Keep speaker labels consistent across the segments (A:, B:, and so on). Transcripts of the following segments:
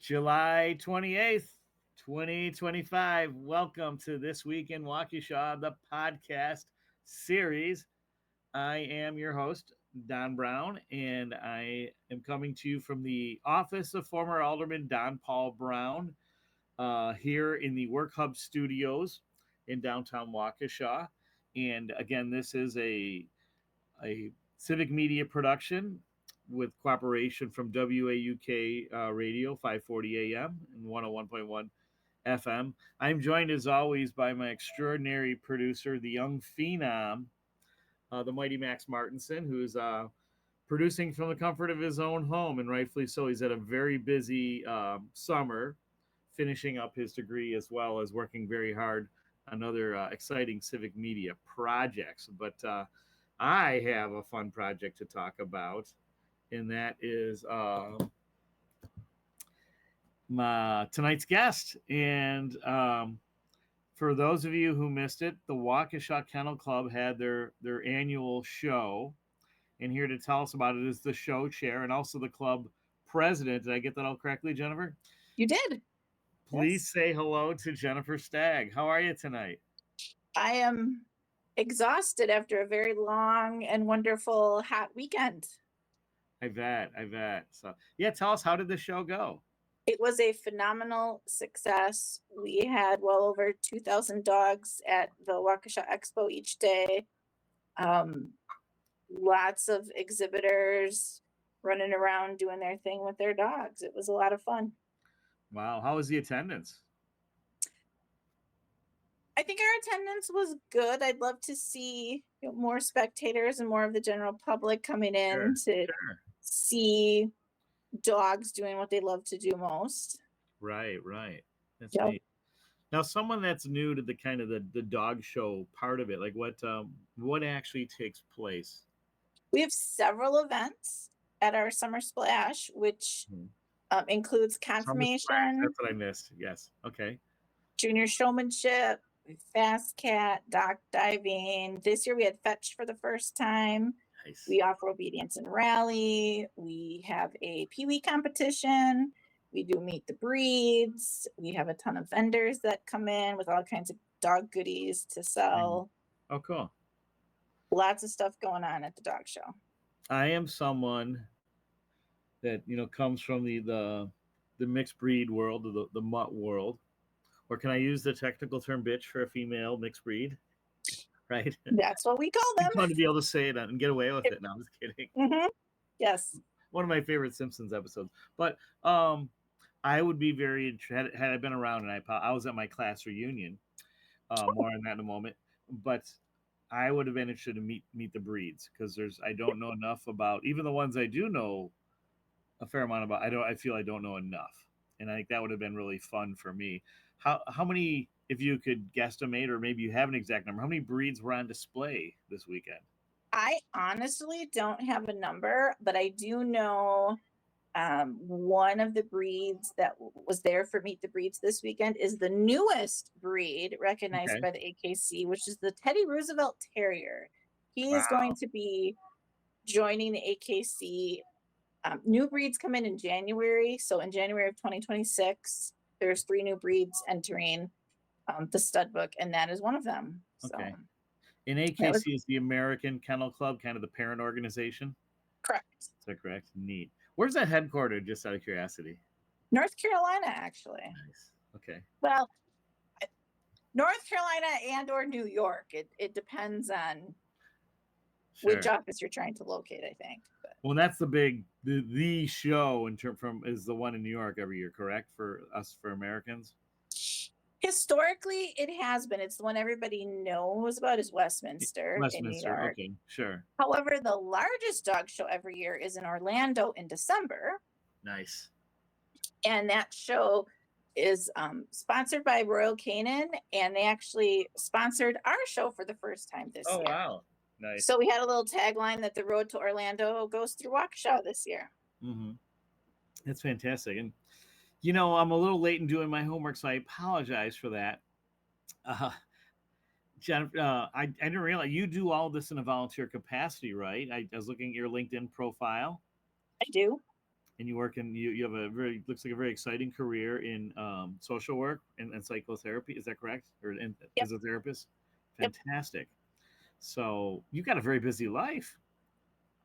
A: July 28th, 2025. Welcome to This Week in Waukesha, the podcast series. I am your host, Don Brown, and I am coming to you from the office of former Alderman Don Paul Brown here in the Work Hub Studios in downtown Waukesha. And again, this is a Civic media production with cooperation from WAUK Radio 540 AM and 101.1 FM. I'm joined as always by my extraordinary producer, the young phenom, the mighty Max Martinson, who's producing from the comfort of his own home, and rightfully so. He's had a very busy summer, finishing up his degree as well as working very hard on other exciting civic media projects. But I have a fun project to talk about, and that is tonight's guest. And for those of you who missed it, the Waukesha Kennel Club had their annual show, and here to tell us about it is the show chair and also the club president. Did I get that all correctly, Jennifer?
B: You did.
A: Please say hello to Jennifer Stagg. How are you tonight?
B: I am exhausted after a very long and wonderful hot weekend.
A: I bet. So, yeah, tell us, how did the show go?
B: It was a phenomenal success. We had well over 2,000 dogs at the Waukesha Expo each day. Lots of exhibitors running around doing their thing with their dogs. It was a lot of fun.
A: Wow. How was the attendance?
B: I think our attendance was good. I'd love to see more spectators and more of the general public coming in to see dogs doing what they love to do most.
A: Right. That's neat. Now, someone that's new to the kind of the dog show part of it, like what actually takes place?
B: We have several events at our Summer Splash, which includes confirmation.
A: That's what I missed. Yes. Okay.
B: Junior showmanship, fast cat, dock diving. This year we had fetch for the first time.
A: Nice.
B: We offer obedience and rally. We have a peewee competition. We do meet the breeds. We have a ton of vendors that come in with all kinds of dog goodies to sell.
A: Oh, cool.
B: Lots of stuff going on at the dog show.
A: I am someone that, comes from the mixed breed world, the mutt world. Or can I use the technical term bitch for a female mixed breed? Right?
B: That's what we call them.
A: I want to be able to say it and get away with it. No, I'm just kidding.
B: Mm-hmm. Yes.
A: One of my favorite Simpsons episodes. But I would be very interested, had I been around, and I was at my class reunion. More on that in a moment. But I would have been interested to meet the breeds, because I don't know enough about, even the ones I do know a fair amount about. I feel I don't know enough, and I think that would have been really fun for me. How many, if you could guesstimate, or maybe you have an exact number, how many breeds were on display this weekend?
B: I honestly don't have a number, but I do know one of the breeds that was there for Meet the Breeds this weekend is the newest breed recognized by the AKC, which is the Teddy Roosevelt Terrier. He is going to be joining the AKC. New breeds come in January. So in January of 2026, there's 3 new breeds entering the stud book, and that is one of them.
A: Okay. And AKC is the American Kennel Club, kind of the parent organization?
B: Correct.
A: Is that correct? Neat. Where's that headquartered, just out of curiosity?
B: North Carolina, actually.
A: Nice. Okay.
B: Well, North Carolina and or New York. It depends on which office you're trying to locate, I think. But.
A: Well, that's the big the show is the one in New York every year, correct? For us, for Americans.
B: Historically, it has been. It's the one everybody knows about is Westminster in New York.
A: Okay, sure.
B: However, the largest dog show every year is in Orlando in December.
A: Nice.
B: And that show is sponsored by Royal Canin, and they actually sponsored our show for the first time this year.
A: Oh, wow. Nice.
B: So we had a little tagline that the road to Orlando goes through Waukesha this year.
A: Mm-hmm. That's fantastic. And I'm a little late in doing my homework, so I apologize for that. Jennifer, I didn't realize you do all this in a volunteer capacity, right? I was looking at your LinkedIn profile.
B: I do.
A: and you work in you have a very looks like a very exciting career in social work and psychotherapy. Is that correct? Or
B: Yep.
A: as a therapist?
B: Yep.
A: Fantastic. So you got a very busy life.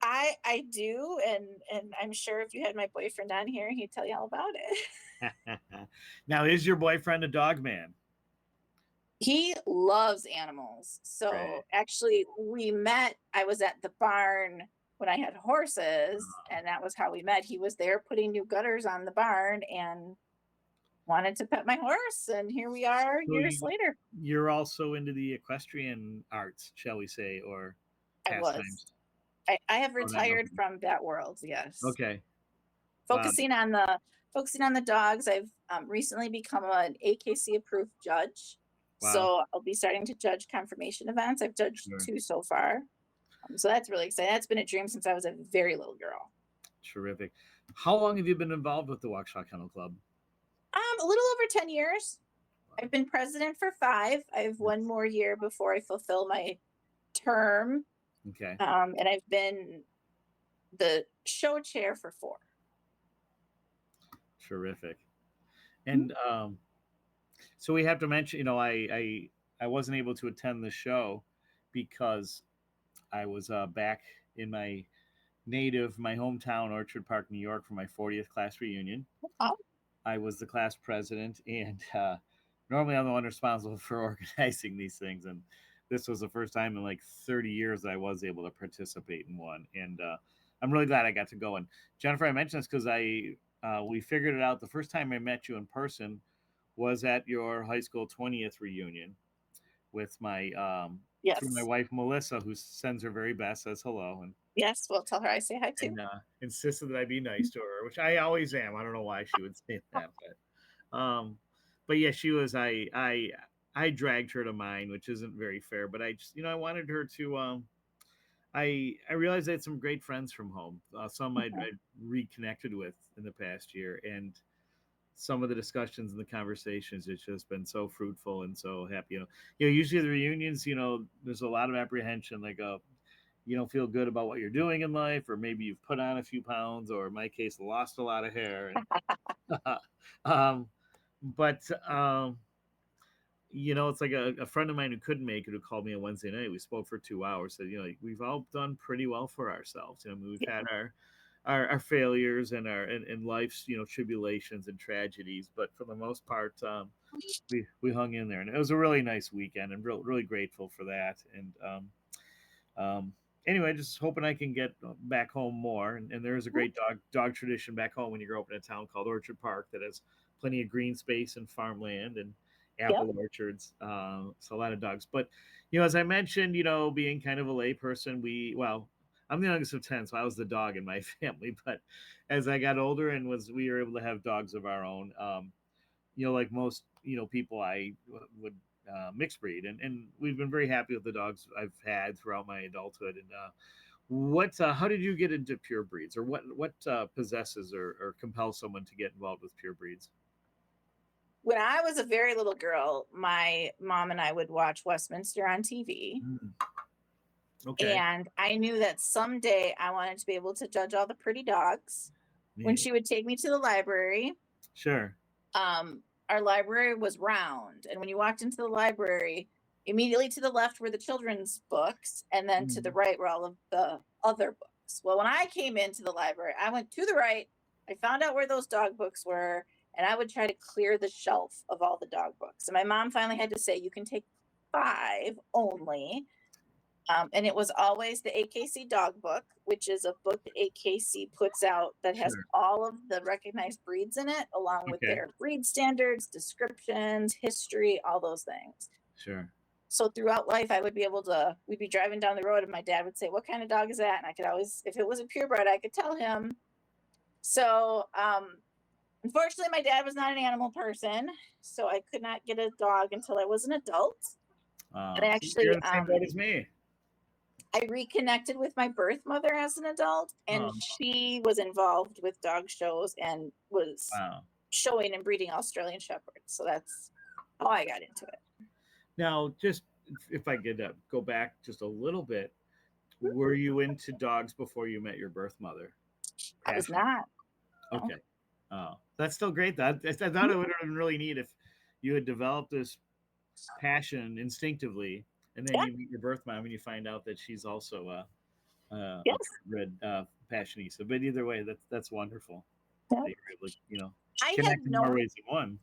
B: I do, and I'm sure if you had my boyfriend on here, he'd tell you all about it.
A: Now, is your boyfriend a dog man?
B: He loves animals.
A: Great.
B: So actually, we met. I was at the barn when I had horses, and that was how we met. He was there putting new gutters on the barn and wanted to pet my horse, and here we are
A: So
B: years later.
A: you're also into the equestrian arts, shall we say, or
B: I was.
A: pastimes?
B: I have
A: Oh, that
B: retired
A: okay.
B: from that world. Yes,
A: Okay. Wow.
B: focusing on the dogs. I've recently become an AKC approved judge,
A: Wow.
B: so I'll be starting to judge confirmation events. I've judged
A: Sure.
B: 2 so far, so that's really exciting. That's been a dream since I was a very little girl.
A: Terrific. How long have you been involved with the Waukesha Kennel Club?
B: A little over 10 years. I've been president for 5. I have
A: Yes.
B: 1 more year before I fulfill my term.
A: Okay.
B: And I've been the show chair for 4.
A: Terrific.
B: Mhm.
A: And so we have to mention, I wasn't able to attend the show because I was back in my hometown, Orchard Park, New York, for my 40th class reunion.
B: Oh,
A: I was the class president, and normally I'm the one responsible for organizing these things. And this was the first time in like 30 years that I was able to participate in one. And I'm really glad I got to go. And Jennifer, I mentioned this because we figured it out. The first time I met you in person was at your high school 20th reunion with my through my
B: yes.
A: wife Melissa, who sends her very best, says hello,
B: Yes, well, tell her I say hi too.
A: and insisted that I be nice to her, which I always am. I don't know why she would say that, but yeah, she was. I dragged her to mine, which isn't very fair, but I just I wanted her to. I realized I had some great friends from home, some
B: Mhm.
A: I'd reconnected with in the past year, and some of the discussions and the conversations, it's just been so fruitful and so happy. Usually the reunions, there's a lot of apprehension, like you don't feel good about what you're doing in life, or maybe you've put on a few pounds, or in my case, lost a lot of hair. And um, but it's like a friend of mine who couldn't make it, who called me on Wednesday night. We spoke for 2 hours. Said, like, we've all done pretty well for ourselves. I mean, we've
B: Yeah.
A: had our failures and our and life's tribulations and tragedies, but for the most part, we hung in there, and it was a really nice weekend, and really grateful for that. And anyway, just hoping I can get back home more. And there's a great dog tradition back home when you grow up in a town called Orchard Park that has plenty of green space and farmland and
B: Yep.
A: apple orchards. So a lot of dogs. But as I mentioned, being kind of a layperson, I'm the youngest of 10, so I was the dog in my family. But as I got older and we were able to have dogs of our own, like most people, I would mixed breed, and we've been very happy with the dogs I've had throughout my adulthood. And how did you get into pure breeds, or what possesses or compels someone to get involved with pure breeds?
B: When I was a very little girl, my mom and I would watch Westminster on TV.
A: Mm, okay.
B: And I knew that someday I wanted to be able to judge all the pretty dogs. When
A: Neat.
B: she would take me to the library,
A: Sure.
B: um, our library was round. And when you walked into the library, immediately to the left were the children's books, and then to the
A: Mm,
B: right were all of the other books. Well, when I came into the library, I went to the right, I found out where those dog books were, and I would try to clear the shelf of all the dog books. And my mom finally had to say, "You can take 5 only." And it was always the AKC dog book, which is a book that AKC puts out that has
A: sure.
B: all of the recognized breeds in it, along with
A: Okay.
B: their breed standards, descriptions, history, all those things.
A: Sure.
B: So throughout life, we'd be driving down the road and my dad would say, "What kind of dog is that?" And I could always, if it was a purebred, I could tell him. So, unfortunately, my dad was not an animal person. So I could not get a dog until I was an adult. And
A: See, you're
B: actually,
A: in the same boat as me.
B: I reconnected with my birth mother as an adult, and
A: Um,
B: she was involved with dog shows and was
A: wow.
B: showing and breeding Australian Shepherds. So that's how I got into it.
A: Now, just if I could go back just a little bit, were you into dogs before you met your birth mother?
B: I was
A: Passionate.
B: not. No.
A: Okay. Oh, that's still great. Though. I thought it would have been really neat if you had developed this passion instinctively, and then
B: Yeah.
A: you meet your birth mom and you find out that she's also a
B: Yes.
A: red fashionista. But either way, that's wonderful
B: Yeah.
A: that you're able to
B: I had
A: connect in more
B: known
A: ways than one.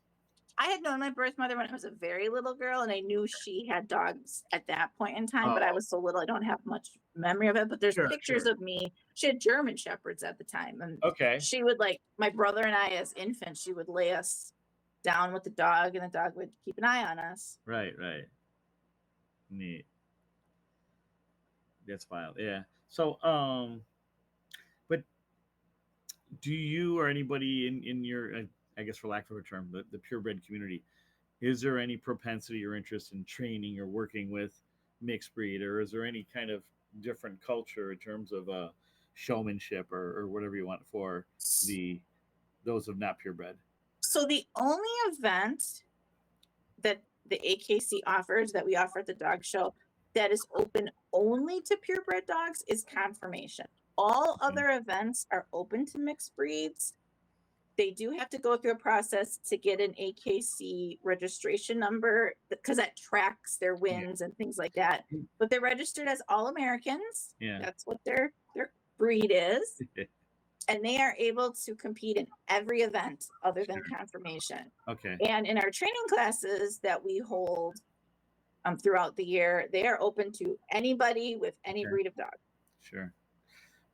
B: I had known my birth mother when I was a very little girl, and I knew she had dogs at that point in time, but I
A: Oh,
B: was so little I don't have much memory of it. But there's
A: sure,
B: pictures
A: sure.
B: of me. She had German shepherds at the time, and
A: Okay.
B: she would like my brother and I as infants, she would lay us down with the dog, and the dog would keep an eye on us.
A: Right, right. Neat. That's wild. Yeah. So, but do you or anybody in your, I guess for lack of a term, the purebred community, is there any propensity or interest in training or working with mixed breed, or is there any kind of different culture in terms of showmanship or whatever you want for the those of not purebred?
B: So the only event that the AKC offers that we offer at the dog show that is open only to purebred dogs is confirmation. All
A: Okay.
B: other events are open to mixed breeds. They do have to go through a process to get an AKC registration number because that tracks their
A: Yeah.
B: wins and things like that. But they're registered as all Americans.
A: Yeah.
B: That's what their breed is. And they are able to compete in every event other than
A: Sure.
B: confirmation.
A: Okay.
B: And in our training classes that we hold throughout the year, they are open to anybody with any
A: Okay.
B: breed of dog.
A: Sure.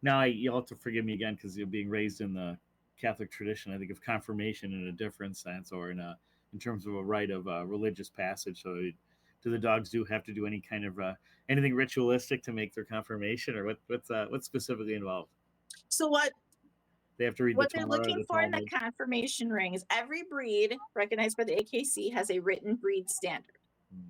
A: Now, you'll have to forgive me again because you're being raised in the Catholic tradition. I think of confirmation in a different sense, or in terms of a rite of religious passage. So, do the dogs have to do any kind of anything ritualistic to make their confirmation, or what's specifically involved?
B: So
A: They have to read the
B: what they're
A: Torah,
B: looking
A: the
B: for in the
A: Talmud.
B: confirmation ring is every breed recognized by the AKC has a written breed standard.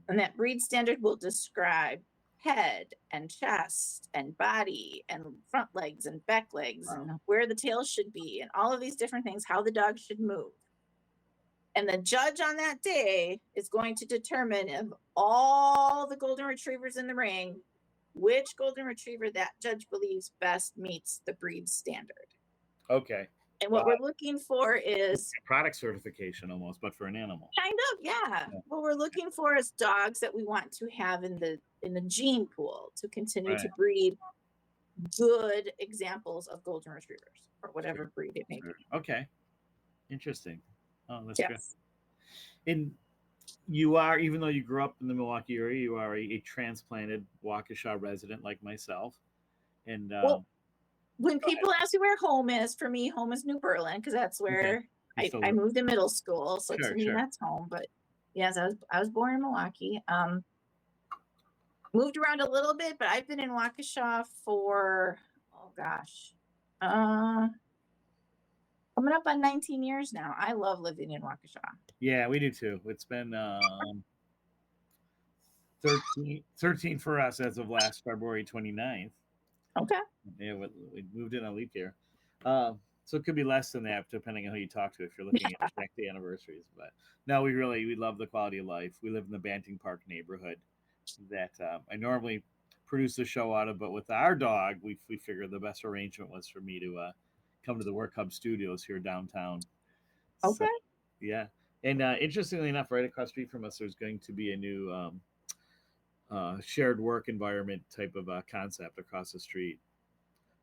B: And that breed standard will describe head and chest and body and front legs and back legs
A: Wow.
B: and where the tail should be and all of these different things, how the dog should move. And the judge on that day is going to determine of all the golden retrievers in the ring, which golden retriever that judge believes best meets the breed standard.
A: Okay.
B: And
A: Wow.
B: what we're looking for is
A: Product certification almost, but for an animal.
B: kind of, yeah. What we're looking for is dogs that we want to have in the gene pool to continue
A: Right.
B: to breed good examples of golden retrievers or whatever
A: Sure.
B: breed it may
A: Sure.
B: be.
A: Okay. Interesting. Oh, that's good.
B: Yes.
A: And you are, even though you grew up in the Milwaukee area, you are a transplanted Waukesha resident like myself. And
B: Well, when
A: go ahead.
B: people ask me where home is, for me, home is New Berlin because that's
A: Okay.
B: where
A: You still
B: I
A: live.
B: moved to middle school. So to
A: Sure,
B: me,
A: sure.
B: that's home. But yes, I was born in Milwaukee. Moved around a little bit, but I've been in Waukesha for oh gosh. Coming up on 19 years now. I love living in Waukesha.
A: Yeah, we do too. It's been 13 for us as of last February 29th.
B: Okay.
A: Yeah, we moved in on leap year. So it could be less than that depending on who you talk to if you're looking at exact anniversaries. But no, we love the quality of life. We live in the Banting Park neighborhood that I normally produce the show out of, but with our dog, we figured the best arrangement was for me to come to the Work Hub Studios here downtown. So
B: Okay.
A: yeah, and interestingly enough, right across the street from us, there's going to be a new shared work environment type of concept across the street.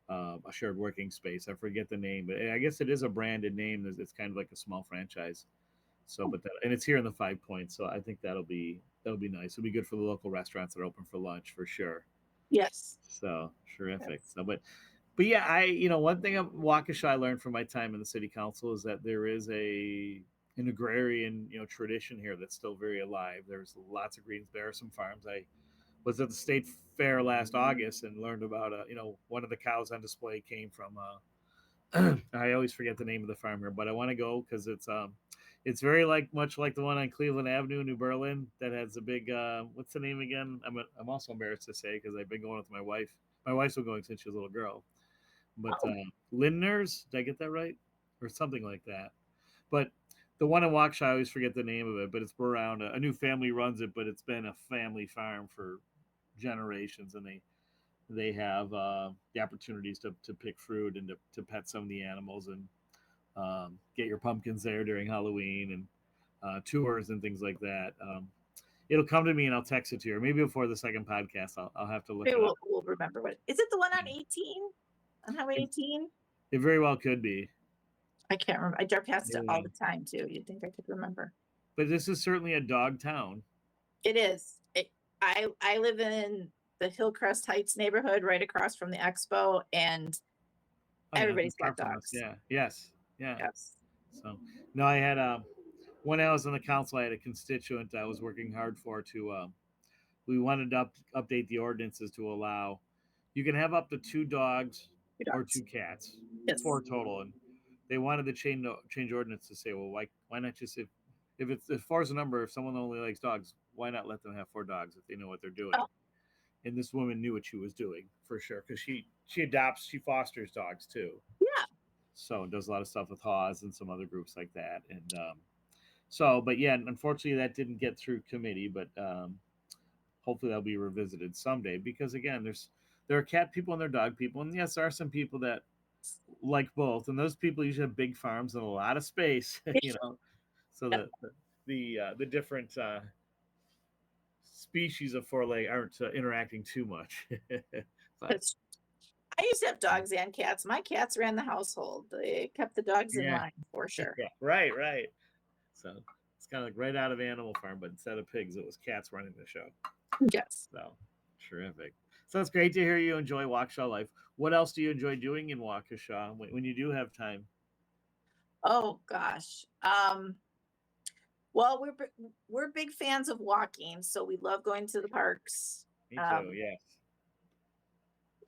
A: A shared working space. I forget the name, but I guess it is a branded name. It's kind of like a small franchise. So, but that, and it's here in the 5 Points. So I think that'll be nice. It'll be good for the local restaurants that are open for lunch for sure.
B: Yes.
A: So terrific.
B: Yes.
A: So, but yeah, one thing of Waukesha I learned from my time in the city council is that there is an agrarian tradition here that's still very alive. There's lots of greens. There are some farms. I was at the state fair last August and learned about one of the cows on display came from I always forget the name of the farm here, but I want to go because it's very much like the one on Cleveland Avenue in New Berlin that has a big what's the name again? I'm also embarrassed to say because I've been going with my wife. My wife's been going since she was a little girl. But
B: Oh,
A: Lindner's, did I get that right? Or something like that. But the one in Waukesha, I always forget the name of it, but it's around a new family runs it, but it's been a family farm for generations, and they have the opportunities to pick fruit and to pet some of the animals, and get your pumpkins there during Halloween and tours and things like that. It'll come to me and I'll text it to you, or maybe before the second podcast. I'll have to look
B: Maybe
A: it up.
B: we'll remember what is it. The one on 18 on Highway 18?
A: It very well could be.
B: I can't remember. I drive past it
A: Yeah.
B: all the time too. You'd think I could remember.
A: But this is certainly a dog town.
B: It is. I live in the Hillcrest Heights neighborhood, right across from the expo, and everybody's got dogs.
A: Yeah. Yes. Yeah.
B: Yes.
A: So no, I had when I was on the council, I had a constituent I was working hard for to. We wanted to update the ordinances to allow you can have up to 2 dogs or 2 cats,
B: Yes.
A: 4 total, and they wanted to change ordinance to say, well, why not just if 4 is a number, if someone only likes dogs, why not let them have 4 dogs if they know what they're doing? Oh. And this woman knew what she was doing for sure, because she fosters dogs too.
B: Yeah.
A: So does a lot of stuff with Haws and some other groups like that, and so, but yeah, unfortunately that didn't get through committee, but hopefully that'll be revisited someday, because again, there are cat people and there are dog people, and yes, there are some people that like both, and those people usually have big farms and a lot of space, so the different species of 4-leg aren't interacting too much.
B: But I used to have dogs and cats. My cats ran the household. They kept the dogs in line for sure.
A: Yeah, right. So it's kind of like right out of Animal Farm, but instead of pigs, it was cats running the show.
B: Yes.
A: So terrific. So it's great to hear you enjoy Waukesha life. What else do you enjoy doing in Waukesha when you do have time?
B: Oh gosh. Well, we're big fans of walking, so we love going to the parks.
A: Me too. Yes.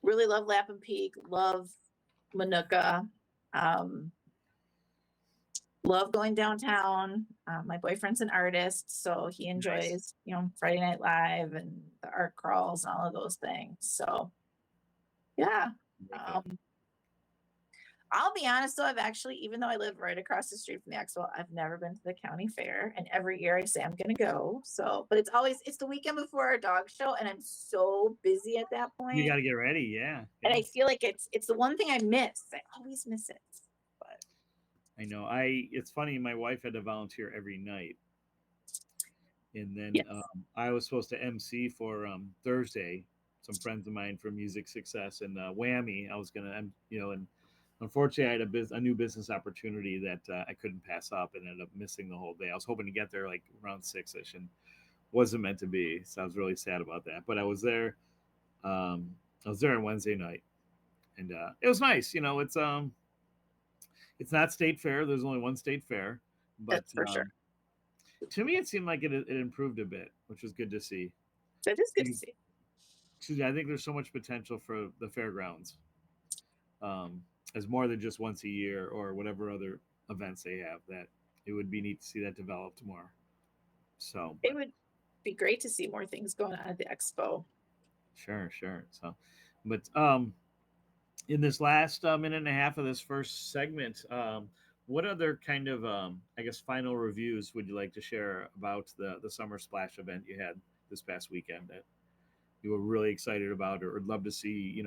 B: Really love Lapham Peak. Love Manuka. Love going downtown. My boyfriend's an artist, so he enjoys, Friday Night Live and the art crawls and all of those things. So, yeah. I'll be honest though, I've actually, even though I live right across the street from the expo, I've never been to the county fair, and every year I say I'm going to go. So, but it's the weekend before our dog show, and I'm so busy at that point.
A: You got to get ready, yeah.
B: And I feel like it's the one thing I miss. I always miss it. But
A: I know. It's funny. My wife had to volunteer every night, and then I was supposed to MC for Thursday. Some friends of mine from Music Success and Whammy. I was gonna, and unfortunately, I had a new business opportunity that I couldn't pass up, and ended up missing the whole day. I was hoping to get there like around 6ish, and wasn't meant to be. So I was really sad about that. But I was there. I was there on Wednesday night, and it was nice. It's not state fair. There's only one state fair, but
B: for sure.
A: To me, it seemed like it improved a bit, which was good to see.
B: That is good to see.
A: I think there's so much potential for the fairgrounds, as more than just once a year or whatever other events they have. That it would be neat to see that developed more. So
B: it would be great to see more things going on at the expo.
A: Sure. So, but in this last minute and a half of this first segment, what other kind of final reviews would you like to share about the Summer Splash event you had this past weekend that you were really excited about, or would love to see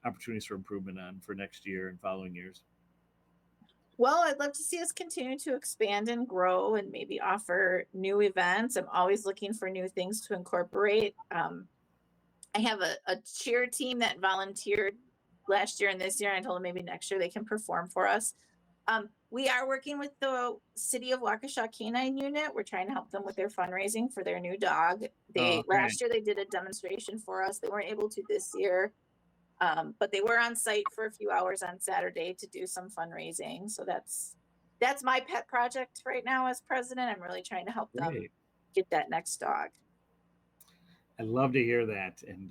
A: opportunities for improvement on for next year and following years?
B: Well, I'd love to see us continue to expand and grow and maybe offer new events. I'm always looking for new things to incorporate. I have a cheer team that volunteered last year and this year. I told them maybe next year they can perform for us. We are working with the City of Waukesha Canine Unit. We're trying to help them with their fundraising for their new dog. Last year they did a demonstration for us. They weren't able to this year, but they were on site for a few hours on Saturday to do some fundraising. So that's my pet project right now as president. I'm really trying to help them get that next dog.
A: I'd love to hear that. And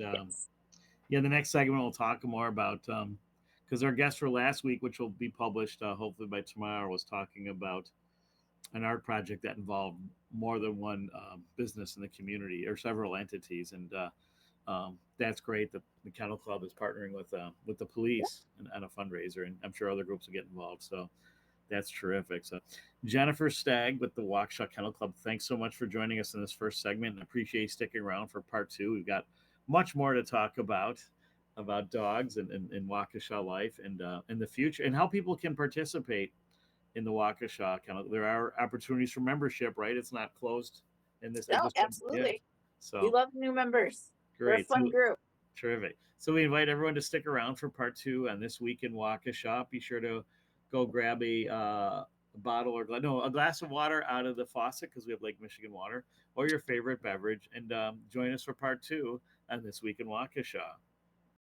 A: the next segment we'll talk more about, because our guest for last week, which will be published hopefully by tomorrow, was talking about an art project that involved more than one business in the community or several entities. And that's great that the Kennel Club is partnering with the police on a fundraiser, and I'm sure other groups will get involved. So that's terrific. So Jennifer Stagg with the Waukesha Kennel Club, thanks so much for joining us in this first segment, and appreciate you sticking around for part 2. We've got much more to talk about dogs and Waukesha life and in the future, and how people can participate in the Waukesha. Kind of, there are opportunities for membership, right? It's not closed in this at
B: No,
A: this point. Yeah.
B: absolutely. We
A: So
B: love new members. We're a
A: great.
B: fun
A: So
B: group.
A: terrific. So we invite everyone to stick around for part two on this week in Waukesha. Be sure to go grab a bottle or no, a glass of water out of the faucet because we have Lake Michigan water, or your favorite beverage, and join us for part two on this week in Waukesha.